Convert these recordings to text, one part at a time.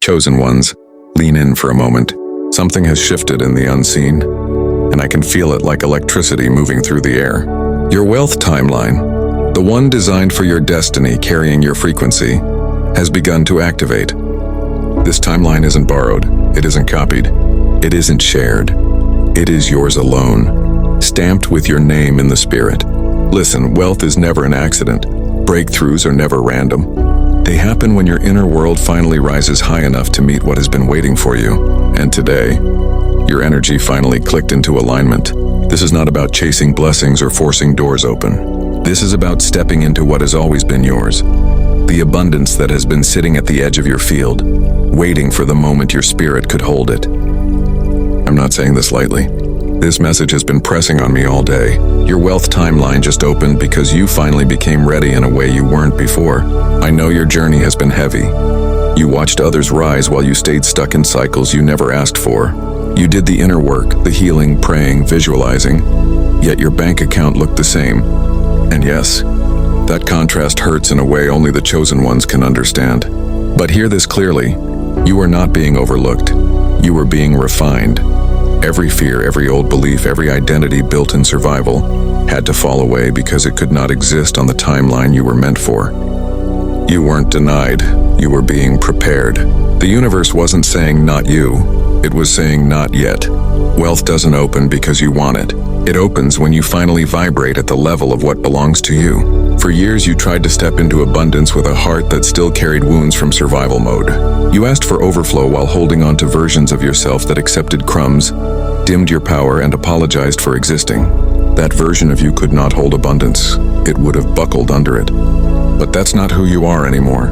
Chosen ones, lean in for a moment. Something has shifted in the unseen, and I can feel it like electricity moving through the air. Your wealth timeline, the one designed for your destiny carrying your frequency, has begun to activate. This timeline isn't borrowed, it isn't copied, it isn't shared. It is yours alone, stamped with your name in the spirit. Listen, wealth is never an accident. Breakthroughs are never random. They happen when your inner world finally rises high enough to meet what has been waiting for you. And today, your energy finally clicked into alignment. This is not about chasing blessings or forcing doors open. This is about stepping into what has always been yours. The abundance that has been sitting at the edge of your field, waiting for the moment your spirit could hold it. I'm not saying this lightly. This message has been pressing on me all day. Your wealth timeline just opened because you finally became ready in a way you weren't before. I know your journey has been heavy. You watched others rise while you stayed stuck in cycles you never asked for. You did the inner work, the healing, praying, visualizing, yet your bank account looked the same. And yes, that contrast hurts in a way only the chosen ones can understand. But hear this clearly, you are not being overlooked. You are being refined. Every fear, every old belief, every identity built in survival had to fall away because it could not exist on the timeline you were meant for. You weren't denied, you were being prepared. The universe wasn't saying not you, it was saying not yet. Wealth doesn't open because you want it. It opens when you finally vibrate at the level of what belongs to you. For years you tried to step into abundance with a heart that still carried wounds from survival mode. You asked for overflow while holding on to versions of yourself that accepted crumbs, dimmed your power, and apologized for existing. That version of you could not hold abundance. It would have buckled under it. But that's not who you are anymore.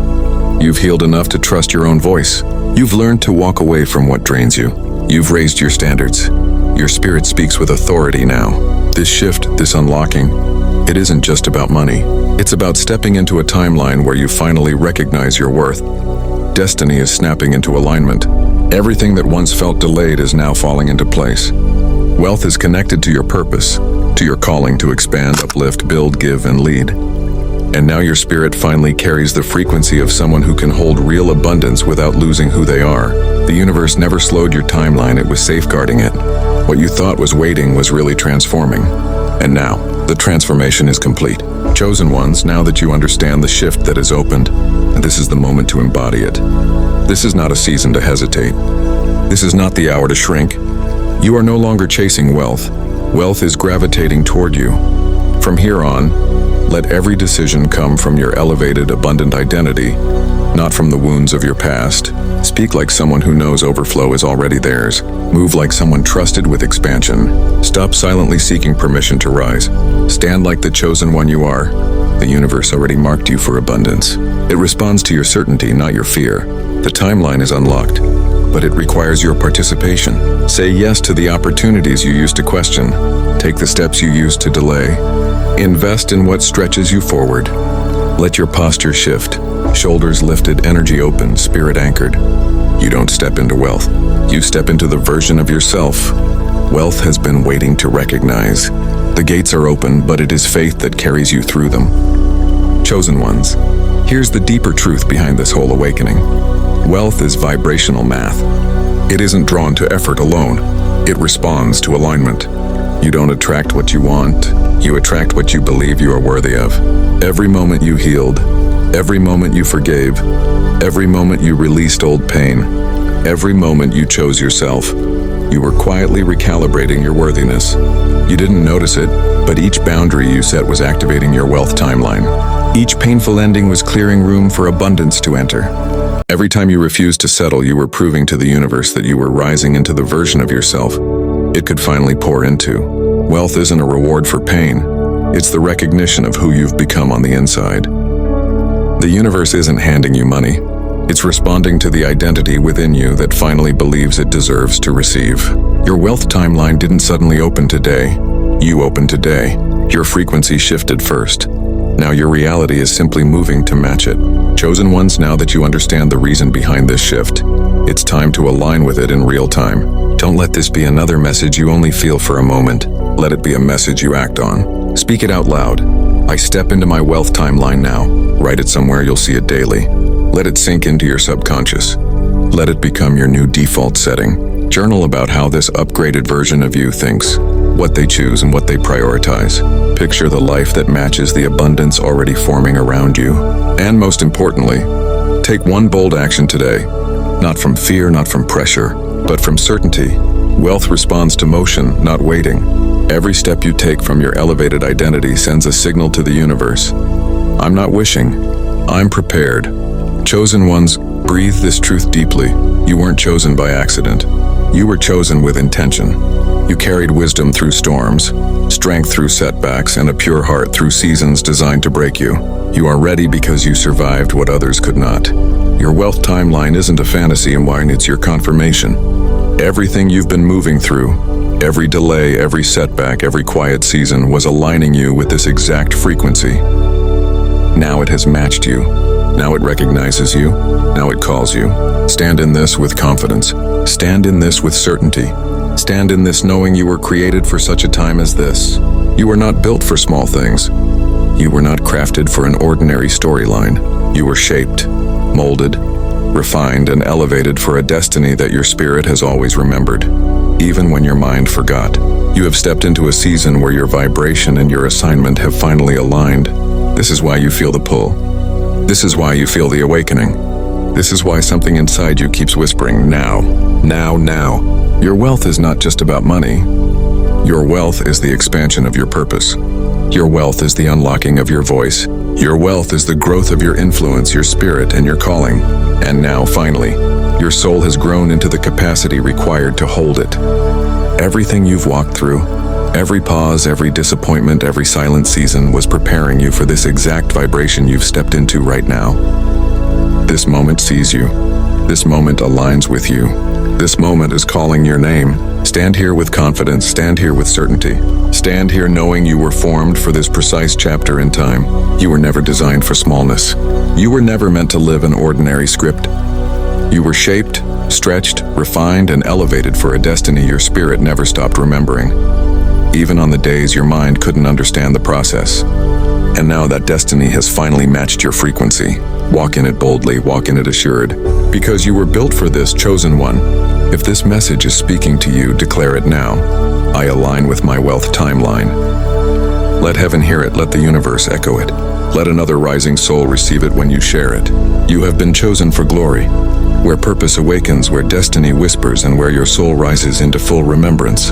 You've healed enough to trust your own voice. You've learned to walk away from what drains you. You've raised your standards. Your spirit speaks with authority now. This shift, this unlocking, it isn't just about money. It's about stepping into a timeline where you finally recognize your worth. Destiny is snapping into alignment. Everything that once felt delayed is now falling into place. Wealth is connected to your purpose, to your calling to expand, uplift, build, give, and lead. And now your spirit finally carries the frequency of someone who can hold real abundance without losing who they are. The universe never slowed your timeline, it was safeguarding it. What you thought was waiting was really transforming. And now, the transformation is complete. Chosen ones, now that you understand the shift that has opened, this is the moment to embody it. This is not a season to hesitate. This is not the hour to shrink. You are no longer chasing wealth. Wealth is gravitating toward you. From here on, let every decision come from your elevated, abundant identity, not from the wounds of your past. Speak like someone who knows overflow is already theirs. Move like someone trusted with expansion. Stop silently seeking permission to rise. Stand like the chosen one you are. The universe already marked you for abundance. It responds to your certainty, not your fear. The timeline is unlocked, but it requires your participation. Say yes to the opportunities you used to question. Take the steps you used to delay. Invest in what stretches you forward. Let your posture shift. Shoulders lifted, energy open, spirit anchored. You don't step into wealth. You step into the version of yourself wealth has been waiting to recognize. The gates are open, but it is faith that carries you through them. Chosen ones, here's the deeper truth behind this whole awakening. Wealth is vibrational math. It isn't drawn to effort alone. It responds to alignment. You don't attract what you want. You attract what you believe you are worthy of. Every moment you healed, every moment you forgave, every moment you released old pain, every moment you chose yourself, you were quietly recalibrating your worthiness. You didn't notice it, but each boundary you set was activating your wealth timeline. Each painful ending was clearing room for abundance to enter. Every time you refused to settle, you were proving to the universe that you were rising into the version of yourself it could finally pour into. Wealth isn't a reward for pain. It's the recognition of who you've become on the inside. The universe isn't handing you money. It's responding to the identity within you that finally believes it deserves to receive. Your wealth timeline didn't suddenly open today. You opened today. Your frequency shifted first. Now your reality is simply moving to match it. Chosen ones, now that you understand the reason behind this shift, it's time to align with it in real time. Don't let this be another message you only feel for a moment. Let it be a message you act on. Speak it out loud. I step into my wealth timeline now. Write it somewhere you'll see it daily. Let it sink into your subconscious. Let it become your new default setting. Journal about how this upgraded version of you thinks, what they choose and what they prioritize. Picture the life that matches the abundance already forming around you. And most importantly, take one bold action today. Not from fear, not from pressure, but from certainty. Wealth responds to motion, not waiting. Every step you take from your elevated identity sends a signal to the universe. I'm not wishing, I'm prepared. Chosen ones, breathe this truth deeply. You weren't chosen by accident. You were chosen with intention. You carried wisdom through storms, strength through setbacks, and a pure heart through seasons designed to break you. You are ready because you survived what others could not. Your wealth timeline isn't a fantasy, and wine, it's your confirmation. Everything you've been moving through, every delay, every setback, every quiet season was aligning you with this exact frequency. Now it has matched you. Now it recognizes you. Now it calls you. Stand in this with confidence. Stand in this with certainty. Stand in this knowing you were created for such a time as this. You were not built for small things. You were not crafted for an ordinary storyline. You were shaped, molded, refined, and elevated for a destiny that your spirit has always remembered, even when your mind forgot. You have stepped into a season where your vibration and your assignment have finally aligned. This is why you feel the pull. This is why you feel the awakening. This is why something inside you keeps whispering, now, now, now. Your wealth is not just about money. Your wealth is the expansion of your purpose. Your wealth is the unlocking of your voice. Your wealth is the growth of your influence, your spirit, and your calling. And now, finally, your soul has grown into the capacity required to hold it. Everything you've walked through, every pause, every disappointment, every silent season was preparing you for this exact vibration you've stepped into right now. This moment sees you. This moment aligns with you. This moment is calling your name. Stand here with confidence. Stand here with certainty. Stand here knowing you were formed for this precise chapter in time. You were never designed for smallness. You were never meant to live an ordinary script. You were shaped, stretched, refined, and elevated for a destiny your spirit never stopped remembering, even on the days your mind couldn't understand the process. And now that destiny has finally matched your frequency. Walk in it boldly, walk in it assured, because you were built for this, chosen one. If this message is speaking to you, declare it now. I align with my wealth timeline. Let heaven hear it, let the universe echo it. Let another rising soul receive it when you share it. You have been chosen for glory, where purpose awakens, where destiny whispers, and where your soul rises into full remembrance.